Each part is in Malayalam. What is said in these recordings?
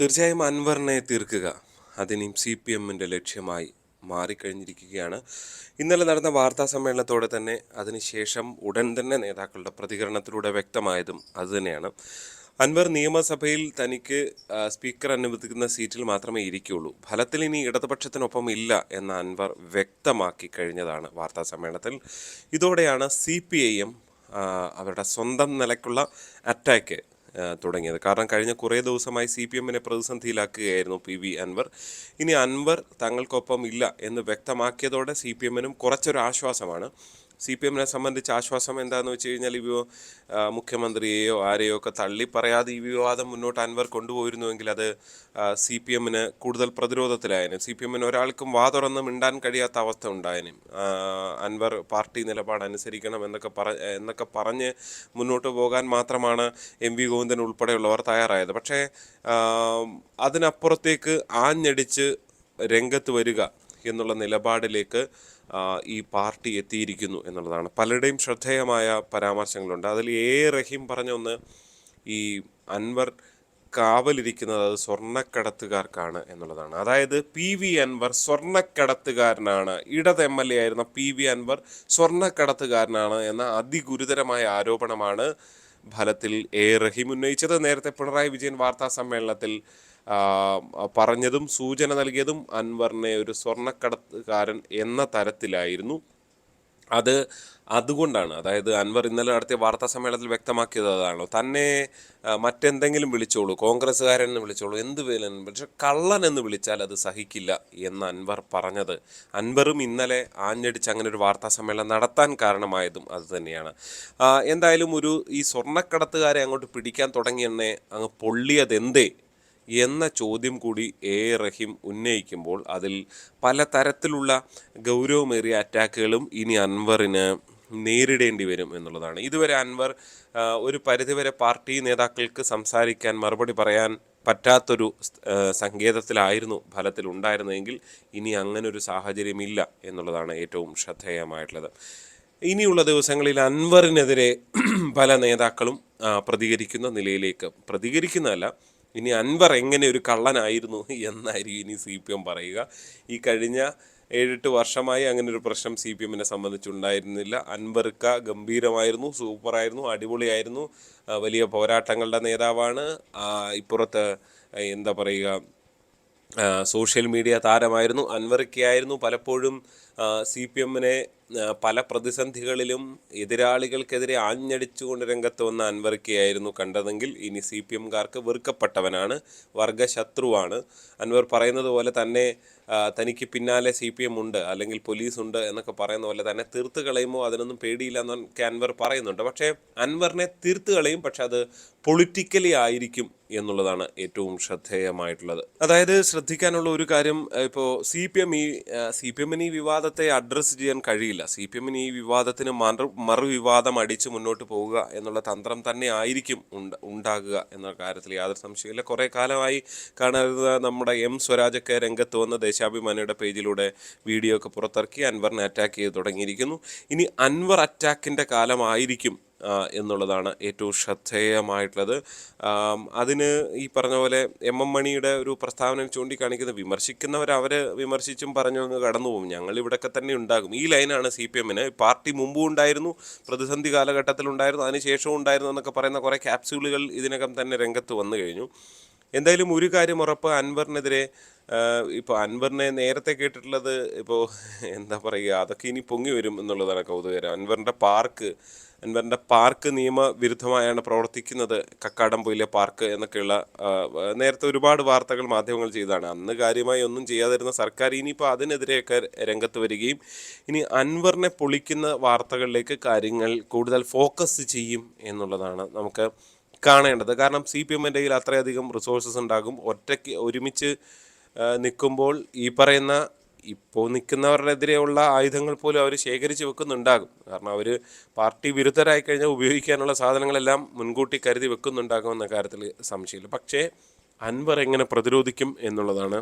തീർച്ചയായും അൻവറിനെ തീർക്കുക അതിനും സി പി എമ്മിൻ്റെ ലക്ഷ്യമായി മാറിക്കഴിഞ്ഞിരിക്കുകയാണ്. ഇന്നലെ നടന്ന വാർത്താ സമ്മേളനത്തോടെ തന്നെ അതിനുശേഷം ഉടൻ തന്നെ നേതാക്കളുടെ പ്രതികരണത്തിലൂടെ വ്യക്തമായതും അതുതന്നെയാണ്. അൻവർ നിയമസഭയിൽ തനിക്ക് സ്പീക്കർ അനുവദിക്കുന്ന സീറ്റിൽ മാത്രമേ ഇരിക്കുകയുള്ളൂ, ഫലത്തിൽ ഇനി ഇടതുപക്ഷത്തിനൊപ്പം ഇല്ല എന്ന അൻവർ വ്യക്തമാക്കി കഴിഞ്ഞതാണ് വാർത്താ സമ്മേളനത്തിൽ. ഇതോടെയാണ് CPIM അവരുടെ സ്വന്തം നിലയ്ക്കുള്ള അറ്റാക്ക് തുടങ്ങിയത്. കാരണം കഴിഞ്ഞ കുറേ ദിവസമായി CPM പ്രതിസന്ധിയിലാക്കുകയായിരുന്നു PV അൻവർ. ഇനി അൻവർ തങ്ങൾക്കൊപ്പം ഇല്ല എന്ന് വ്യക്തമാക്കിയതോടെ CPM കുറച്ചൊരു ആശ്വാസമാണ്. CPM സംബന്ധിച്ച് ആശ്വാസം എന്താണെന്ന് വെച്ച് കഴിഞ്ഞാൽ, മുഖ്യമന്ത്രിയെയോ ആരെയോ ഒക്കെ തള്ളി പറയാതെ ഈ വിവാദം മുന്നോട്ട് അൻവർ കൊണ്ടുപോയിരുന്നുവെങ്കിൽ അത് CPM കൂടുതൽ പ്രതിരോധത്തിലായനും, CPM ഒരാൾക്കും വാതുറന്ന് മിണ്ടാൻ കഴിയാത്ത അവസ്ഥ ഉണ്ടായനും. അൻവർ പാർട്ടി നിലപാട് അനുസരിക്കണം എന്നൊക്കെ പറഞ്ഞ് മുന്നോട്ട് പോകാൻ മാത്രമാണ് MV ഗോവിന്ദൻ ഉൾപ്പെടെയുള്ളവർ തയ്യാറായത്. പക്ഷേ അതിനപ്പുറത്തേക്ക് ആഞ്ഞടിച്ച് രംഗത്ത് വരിക എന്നുള്ള നിലപാടിലേക്ക് ഈ പാർട്ടി എത്തിയിരിക്കുന്നു എന്നുള്ളതാണ്. പലരുടെയും ശ്രദ്ധേയമായ പരാമർശങ്ങളുണ്ട്. അതിൽ റഹീം പറഞ്ഞ ഒന്ന്, ഈ അൻവർ കാവലിരിക്കുന്നത് അത് സ്വർണ്ണക്കടത്തുകാർക്കാണ് എന്നുള്ളതാണ്. അതായത് PV അൻവർ സ്വർണ്ണക്കടത്തുകാരനാണ്, ഇടത് MLA ആയിരുന്ന PV അൻവർ സ്വർണ്ണക്കടത്തുകാരനാണ് എന്ന അതിഗുരുതരമായ ആരോപണമാണ് ഫലത്തിൽ റഹീം ഉന്നയിച്ചത്. നേരത്തെ പിണറായി വിജയൻ വാർത്താ സമ്മേളനത്തിൽ പറഞ്ഞതും സൂചന നൽകിയതും അൻവറിനെ ഒരു സ്വർണ്ണക്കടത്തുകാരൻ എന്ന തരത്തിലായിരുന്നു. അതുകൊണ്ടാണ്, അതായത് അൻവർ ഇന്നലെ നടത്തിയ വാർത്താ സമ്മേളനത്തിൽ വ്യക്തമാക്കിയത് അതാണല്ലോ, തന്നെ മറ്റെന്തെങ്കിലും വിളിച്ചോളൂ, കോൺഗ്രസ്സുകാരൻ എന്ന് വിളിച്ചോളൂ, എന്ത് വേലും, പക്ഷെ കള്ളൻ എന്ന് വിളിച്ചാൽ അത് സഹിക്കില്ല എന്ന് അൻവർ പറഞ്ഞത്. അൻവറും ഇന്നലെ ആഞ്ഞടിച്ച് അങ്ങനെ ഒരു വാർത്താ സമ്മേളനം നടത്താൻ കാരണമായതും അത് തന്നെയാണ്. എന്തായാലും ഈ സ്വർണ്ണക്കടത്തുകാരെ അങ്ങോട്ട് പിടിക്കാൻ തുടങ്ങിയെന്നെ അങ്ങ് പൊള്ളിയതെന്തേ എന്ന ചോദ്യം കൂടി റഹീം ഉന്നയിക്കുമ്പോൾ അതിൽ പലതരത്തിലുള്ള ഗൗരവമേറിയ അറ്റാക്കുകളും ഇനി അൻവറിന് നേരിടേണ്ടി വരും എന്നുള്ളതാണ്. ഇതുവരെ അൻവർ ഒരു പരിധിവരെ പാർട്ടി നേതാക്കൾക്ക് സംസാരിക്കാൻ, മറുപടി പറയാൻ പറ്റാത്തൊരു സങ്കേതത്തിലായിരുന്നു ഫലത്തിൽ ഉണ്ടായിരുന്നതെങ്കിൽ ഇനി അങ്ങനൊരു സാഹചര്യമില്ല എന്നുള്ളതാണ് ഏറ്റവും ശ്രദ്ധേയമായിട്ടുള്ളത്. ഇനിയുള്ള ദിവസങ്ങളിൽ അൻവറിനെതിരെ പല നേതാക്കളും പ്രതികരിക്കുന്നതല്ല, ഇനി അൻവർ എങ്ങനെ ഒരു കള്ളനായിരുന്നു എന്നായിരിക്കും ഇനി CPM പറയുക. ഈ കഴിഞ്ഞ 7-8 വർഷമായി അങ്ങനെ ഒരു പ്രശ്നം CPM സംബന്ധിച്ചുണ്ടായിരുന്നില്ല. അൻവർക്ക് ഗംഭീരമായിരുന്നു, സൂപ്പറായിരുന്നു, അടിപൊളിയായിരുന്നു, വലിയ പോരാട്ടങ്ങളുടെ നേതാവാണ്. ഇപ്പുറത്ത് എന്താ പറയുക, സോഷ്യൽ മീഡിയ താരമായിരുന്നു. അൻവർക്കായിരുന്നു പലപ്പോഴും CPM പല പ്രതിസന്ധികളിലും എതിരാളികൾക്കെതിരെ ആഞ്ഞടിച്ചുകൊണ്ട് രംഗത്ത് വന്ന അൻവർക്കായിരുന്നു കണ്ടതെങ്കിൽ ഇനി CPMകാർക്ക് വെറുക്കപ്പെട്ടവനാണ്, വർഗശത്രുവാണ്. അൻവർ പറയുന്നത് പോലെ തന്നെ തനിക്ക് പിന്നാലെ CPM ഉണ്ട്, അല്ലെങ്കിൽ പോലീസ് ഉണ്ട് എന്നൊക്കെ പറയുന്ന പോലെ തന്നെ തീർത്ത് കളയുമ്പോൾ അതിനൊന്നും പേടിയില്ല എന്നൊക്കെ അൻവർ പറയുന്നുണ്ട്. പക്ഷേ അൻവറിനെ തീർത്ത് കളയും, പക്ഷെ അത് പൊളിറ്റിക്കലി ആയിരിക്കും എന്നുള്ളതാണ് ഏറ്റവും ശ്രദ്ധേയമായിട്ടുള്ളത്. അതായത് ശ്രദ്ധിക്കാനുള്ള ഒരു കാര്യം, ഇപ്പോൾ CPMന് ഈ വിവാദത്തെ അഡ്രസ്സ് ചെയ്യാൻ കഴിയില്ല. CPMന് ഈ വിവാദത്തിന് മറുവിവാദം അടിച്ച് മുന്നോട്ട് പോവുക എന്നുള്ള തന്ത്രം തന്നെ ആയിരിക്കും ഉണ്ടാകുക എന്ന കാര്യത്തിൽ യാതൊരു സംശയമില്ല. കുറേ കാലമായി കാണാതെ നമ്മുടെ സ്വരാജൊക്കെ രംഗത്ത് വന്ന ദേശാഭിമാനിയുടെ പേജിലൂടെ വീഡിയോ ഒക്കെ പുറത്തിറക്കി അൻവറിനെ അറ്റാക്ക് ചെയ്ത് തുടങ്ങിയിരിക്കുന്നു. ഇനി അൻവർ അറ്റാക്കിൻ്റെ കാലമായിരിക്കും എന്നുള്ളതാണ് ഏറ്റവും ശ്രദ്ധേയമായിട്ടുള്ളത്. അതിന് ഈ പറഞ്ഞ പോലെ മണിയുടെ ഒരു പ്രസ്താവന ചൂണ്ടിക്കാണിക്കുന്നത്, അവർ വിമർശിച്ചും പറഞ്ഞു അങ്ങ് കടന്നു പോകും, ഞങ്ങൾ ഇവിടെയൊക്കെ തന്നെ ഉണ്ടാകും. ഈ ലൈനാണ് CPMന്. പാർട്ടി മുമ്പും ഉണ്ടായിരുന്നു, പ്രതിസന്ധി കാലഘട്ടത്തിലുണ്ടായിരുന്നു, അതിനുശേഷവും ഉണ്ടായിരുന്നു എന്നൊക്കെ പറയുന്ന കുറേ ക്യാപ്സ്യൂളുകൾ ഇതിനകം തന്നെ രംഗത്ത് വന്നു കഴിഞ്ഞു. എന്തായാലും ഒരു കാര്യം ഉറപ്പ്, അൻവറിനെതിരെ ഇപ്പോൾ അൻവറിനെ നേരത്തെ കേട്ടിട്ടുള്ളത്, ഇപ്പോൾ എന്താ പറയുക, അതൊക്കെ ഇനി പൊങ്ങി വരും എന്നുള്ളതാണ് കൗതുകരം. അൻവറിൻ്റെ പാർക്ക് നിയമവിരുദ്ധമായാണ് പ്രവർത്തിക്കുന്നത്, കക്കാടംപൊയിലെ പാർക്ക് എന്നൊക്കെയുള്ള നേരത്തെ ഒരുപാട് വാർത്തകൾ മാധ്യമങ്ങൾ ചെയ്തതാണ്. അന്ന് കാര്യമായി ഒന്നും ചെയ്യാതിരുന്ന സർക്കാർ ഇനിയിപ്പോൾ അതിനെതിരെയൊക്കെ രംഗത്ത് വരികയും ഇനി അൻവറിനെ പൊളിക്കുന്ന വാർത്തകളിലേക്ക് കാര്യങ്ങൾ കൂടുതൽ ഫോക്കസ് ചെയ്യും എന്നുള്ളതാണ് നമുക്ക് കാണേണ്ടത്. കാരണം CPMൻ്റെ കയ്യിൽ അത്രയധികം റിസോഴ്സസ് ഉണ്ടാകും. ഒരുമിച്ച് നിൽക്കുമ്പോൾ ഈ പറയുന്ന ഇപ്പോൾ നിൽക്കുന്നവരുടെതിരെയുള്ള ആയുധങ്ങൾ പോലും അവർ ശേഖരിച്ച് വെക്കുന്നുണ്ടാകും. കാരണം അവർ പാർട്ടി വിരുദ്ധരായി കഴിഞ്ഞാൽ ഉപയോഗിക്കാനുള്ള സാധനങ്ങളെല്ലാം മുൻകൂട്ടി കരുതി വെക്കുന്നുണ്ടാകുമെന്ന കാര്യത്തിൽ സംശയമില്ല. പക്ഷേ അൻവർ എങ്ങനെ പ്രതിരോധിക്കും എന്നുള്ളതാണ്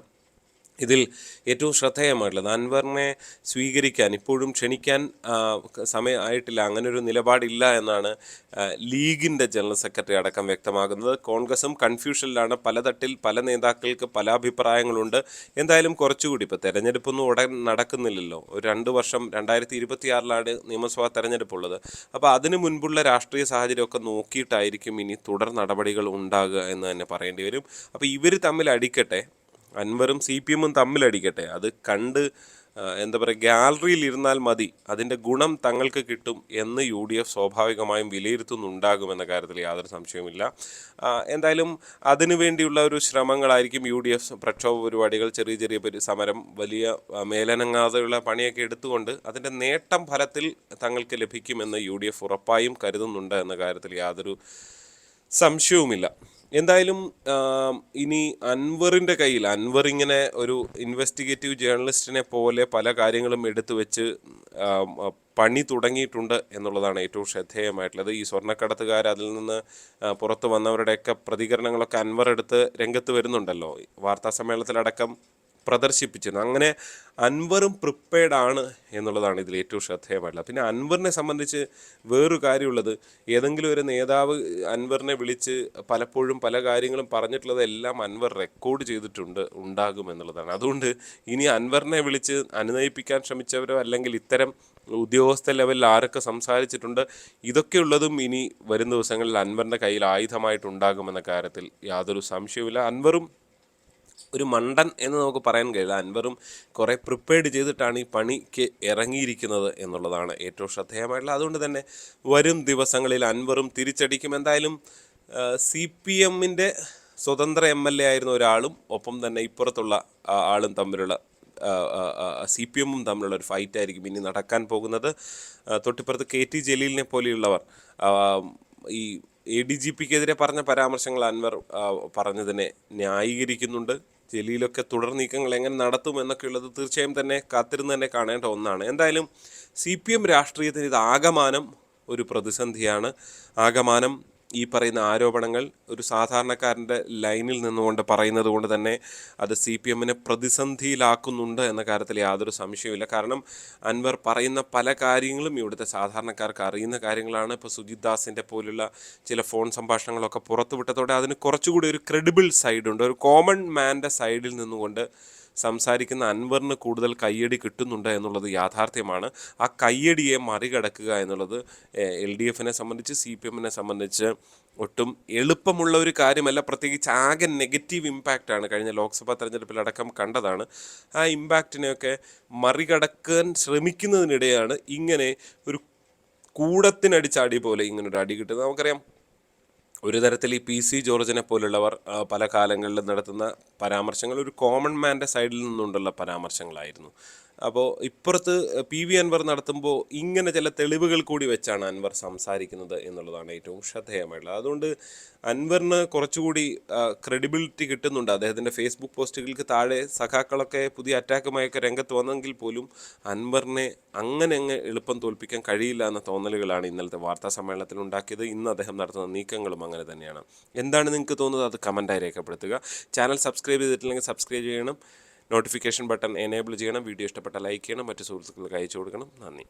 ഇതിൽ ഏറ്റവും ശ്രദ്ധേയമായിട്ടുള്ളത് അൻവറിനെ സ്വീകരിക്കാൻ ഇപ്പോഴും ക്ഷണിക്കാൻ സമയമായിട്ടില്ല, അങ്ങനൊരു നിലപാടില്ല എന്നാണ് ലീഗിൻ്റെ ജനറൽ സെക്രട്ടറി അടക്കം വ്യക്തമാകുന്നത്. കോൺഗ്രസും കൺഫ്യൂഷനിലാണ്, പല തട്ടിൽ പല നേതാക്കൾക്ക് പല അഭിപ്രായങ്ങളുണ്ട്. എന്തായാലും കുറച്ചുകൂടി ഇപ്പോൾ തെരഞ്ഞെടുപ്പൊന്നും ഉടൻ നടക്കുന്നില്ലല്ലോ, ഒരു 2 വർഷം 2026 നിയമസഭാ തെരഞ്ഞെടുപ്പുള്ളത്. അപ്പോൾ അതിനു മുൻപുള്ള രാഷ്ട്രീയ സാഹചര്യമൊക്കെ നോക്കിയിട്ടായിരിക്കും ഇനി തുടർ നടപടികൾ ഉണ്ടാകുക എന്ന് തന്നെ പറയേണ്ടി വരും. അപ്പോൾ ഇവർ തമ്മിൽ അടിക്കട്ടെ, അൻവറും CPM-ഉം തമ്മിലടിക്കട്ടെ, അത് കണ്ട് എന്താ പറയുക, ഗാലറിയിൽ ഇരുന്നാൽ മതി, അതിൻ്റെ ഗുണം തങ്ങൾക്ക് കിട്ടും എന്ന് UDF സ്വാഭാവികമായും വിലയിരുത്തുന്നുണ്ടാകുമെന്ന കാര്യത്തിൽ യാതൊരു സംശയവുമില്ല. എന്തായാലും അതിനു വേണ്ടിയുള്ള ഒരു ശ്രമങ്ങളായിരിക്കും UDF. പ്രക്ഷോഭ പരിപാടികൾ, ചെറിയ ചെറിയ സമരം, വലിയ മേലനങ്ങാതെയുള്ള പണിയൊക്കെ എടുത്തുകൊണ്ട് അതിൻ്റെ നേട്ടം ഫലത്തിൽ തങ്ങൾക്ക് ലഭിക്കുമെന്ന് UDF ഉറപ്പായും കരുതുന്നുണ്ട് എന്ന കാര്യത്തിൽ യാതൊരു സംശയവുമില്ല. എന്തായാലും ഇനി അൻവറിൻ്റെ കയ്യിൽ, അൻവർ ഇങ്ങനെ ഒരു ഇൻവെസ്റ്റിഗേറ്റീവ് ജേർണലിസ്റ്റിനെ പോലെ പല കാര്യങ്ങളും എടുത്തു വെച്ച് പണി തുടങ്ങിയിട്ടുണ്ട് എന്നുള്ളതാണ് ഏറ്റവും ശ്രദ്ധേയമായിട്ടുള്ളത്. ഈ സ്വർണ്ണക്കടത്തുകാർ, അതിൽ നിന്ന് പുറത്തു വന്നവരുടെയൊക്കെ പ്രതികരണങ്ങളൊക്കെ അൻവർ എടുത്ത് രംഗത്ത് വരുന്നുണ്ടല്ലോ, വാർത്താ സമ്മേളനത്തിലടക്കം പ്രദർശിപ്പിച്ചിരുന്നു. അങ്ങനെ അൻവറും പ്രിപ്പയർഡ് ആണ് എന്നുള്ളതാണ് ഇതിൽ ഏറ്റവും ശ്രദ്ധേയമായിട്ടുള്ളത്. പിന്നെ അൻവറിനെ സംബന്ധിച്ച് വേറൊരു കാര്യമുള്ളത്, ഏതെങ്കിലും ഒരു നേതാവ് അൻവറിനെ വിളിച്ച് പലപ്പോഴും പല കാര്യങ്ങളും പറഞ്ഞിട്ടുള്ളതെല്ലാം അൻവർ റെക്കോർഡ് ഉണ്ടാകും എന്നുള്ളതാണ്. അതുകൊണ്ട് ഇനി അൻവറിനെ വിളിച്ച് അനുനയിപ്പിക്കാൻ ശ്രമിച്ചവരോ അല്ലെങ്കിൽ ഇത്തരം ഉദ്യോഗസ്ഥ ലെവലിൽ ആരൊക്കെ സംസാരിച്ചിട്ടുണ്ട്, ഇതൊക്കെയുള്ളതും ഇനി വരും ദിവസങ്ങളിൽ അൻവറിൻ്റെ കയ്യിൽ ആയുധമായിട്ടുണ്ടാകുമെന്ന കാര്യത്തിൽ യാതൊരു സംശയവുമില്ല. അൻവറും ഒരു മണ്ടൻ എന്ന് നമുക്ക് പറയാൻ കഴിയില്ല. അൻവറും കുറേ പ്രിപ്പയർഡ് ചെയ്തിട്ടാണ് ഈ പണിക്ക് ഇറങ്ങിയിരിക്കുന്നത് എന്നുള്ളതാണ് ഏറ്റവും ശ്രദ്ധേയമായിട്ടുള്ളത്. അതുകൊണ്ട് തന്നെ വരും ദിവസങ്ങളിൽ അൻവറും തിരിച്ചടിക്കും. എന്തായാലും CPM-ൻ്റെ സ്വതന്ത്ര MLA ആയിരുന്ന ഒരാളും ഒപ്പം തന്നെ ഇപ്പുറത്തുള്ള ആളും തമ്മിലുള്ള CPM-ഉം തമ്മിലുള്ള ഒരു ഫൈറ്റായിരിക്കും ഇനി നടക്കാൻ പോകുന്നത്. തൊട്ടിപ്പുറത്ത് KT ജലീലിനെ പോലെയുള്ളവർ ഈ ADGP-ക്കെതിരെ പറഞ്ഞ പരാമർശങ്ങൾ അൻവർ പറഞ്ഞതിനെ ന്യായീകരിക്കുന്നുണ്ട്. ജലീലൊക്കെ തുടർ നീക്കങ്ങൾ എങ്ങനെ നടത്തും എന്നൊക്കെയുള്ളത് തീർച്ചയായും തന്നെ കാത്തിരുന്ന് തന്നെ കാണേണ്ട ഒന്നാണ്. എന്തായാലും CPM രാഷ്ട്രീയത്തിന് ഇത് ആകമാനം ഒരു പ്രതിസന്ധിയാണ്. ആകമാനം ഈ പറയുന്ന ആരോപണങ്ങൾ ഒരു സാധാരണക്കാരൻ്റെ ലൈനിൽ നിന്നുകൊണ്ട് പറയുന്നത് കൊണ്ട് തന്നെ അത് CPM-നെ പ്രതിസന്ധിയിലാക്കുന്നുണ്ട് എന്ന കാര്യത്തിൽ യാതൊരു സംശയവുമില്ല. കാരണം അൻവർ പറയുന്ന പല കാര്യങ്ങളും ഇവിടുത്തെ സാധാരണക്കാർക്ക് അറിയുന്ന കാര്യങ്ങളാണ്. ഇപ്പോൾ സുജിത് ദാസിൻ്റെ പോലുള്ള ചില ഫോൺ സംഭാഷണങ്ങളൊക്കെ പുറത്തുവിട്ടതോടെ അതിന് കുറച്ചുകൂടി ഒരു ക്രെഡിബിൾ സൈഡുണ്ട്. ഒരു കോമൺ മാൻ്റെ സൈഡിൽ നിന്നുകൊണ്ട് സംസാരിക്കുന്ന അൻവറിന് കൂടുതൽ കയ്യടി കിട്ടുന്നുണ്ട് എന്നുള്ളത് യാഥാർത്ഥ്യമാണ്. ആ കയ്യടിയെ മറികടക്കുക എന്നുള്ളത് LDF-നെ സംബന്ധിച്ച്, CPM-നെ സംബന്ധിച്ച് ഒട്ടും എളുപ്പമുള്ള ഒരു കാര്യമല്ല. പ്രത്യേകിച്ച് ആകെ നെഗറ്റീവ് ഇമ്പാക്റ്റാണ് കഴിഞ്ഞ ലോക്സഭാ തെരഞ്ഞെടുപ്പിലടക്കം കണ്ടതാണ്. ആ ഇമ്പാക്റ്റിനെയൊക്കെ മറികടക്കാൻ ശ്രമിക്കുന്നതിനിടെയാണ് ഇങ്ങനെ ഒരു കൂടത്തിനടിച്ചാടി പോലെ ഇങ്ങനൊരു അടി കിട്ടുന്നത്. നമുക്കറിയാം, ഒരു തരത്തിൽ ഈ PC ജോർജിനെ പോലുള്ളവർ പല കാലങ്ങളിലും നടത്തുന്ന പരാമർശങ്ങൾ ഒരു കോമൺ മാൻ്റെ സൈഡിൽ നിന്നുകൊണ്ടുള്ള പരാമർശങ്ങളായിരുന്നു. അപ്പോൾ ഇപ്പുറത്ത് PV അൻവർ നടത്തുമ്പോൾ ഇങ്ങനെ ചില തെളിവുകൾ കൂടി വെച്ചാണ് അൻവർ സംസാരിക്കുന്നത് എന്നുള്ളതാണ് ഏറ്റവും ശ്രദ്ധേയമായിട്ടുള്ളത്. അതുകൊണ്ട് അൻവറിന് കുറച്ചുകൂടി ക്രെഡിബിലിറ്റി കിട്ടുന്നുണ്ട്. അദ്ദേഹത്തിൻ്റെ ഫേസ്ബുക്ക് പോസ്റ്റുകൾക്ക് താഴെ സഖാക്കളൊക്കെ പുതിയ അറ്റാക്കുമായൊക്കെ രംഗത്ത് വന്നെങ്കിൽ പോലും അൻവറിനെ അങ്ങനെ അങ്ങ് എളുപ്പം തോൽപ്പിക്കാൻ കഴിയില്ല എന്ന തോന്നലുകളാണ് ഇന്നലത്തെ വാർത്താ സമ്മേളനത്തിൽ ഉണ്ടാക്കിയത്. ഇന്ന് അദ്ദേഹം നടത്തുന്ന നീക്കങ്ങളും അങ്ങനെ തന്നെയാണ്. എന്താണ് നിങ്ങൾക്ക് തോന്നുന്നത്? അത് കമൻറ്റായി രേഖപ്പെടുത്തുക. ചാനൽ സബ്സ്ക്രൈബ് ചെയ്തിട്ടില്ലെങ്കിൽ സബ്സ്ക്രൈബ് ചെയ്യണം. നോട്ടിഫിക്കേഷൻ ബട്ടൺ എനേബിൾ ചെയ്യണം. വീഡിയോ ഇഷ്ടപ്പെട്ട ലൈക്ക് ചെയ്യണം. മറ്റു സുഹൃത്തുക്കൾക്ക് അയച്ചു കൊടുക്കണം. നന്ദി.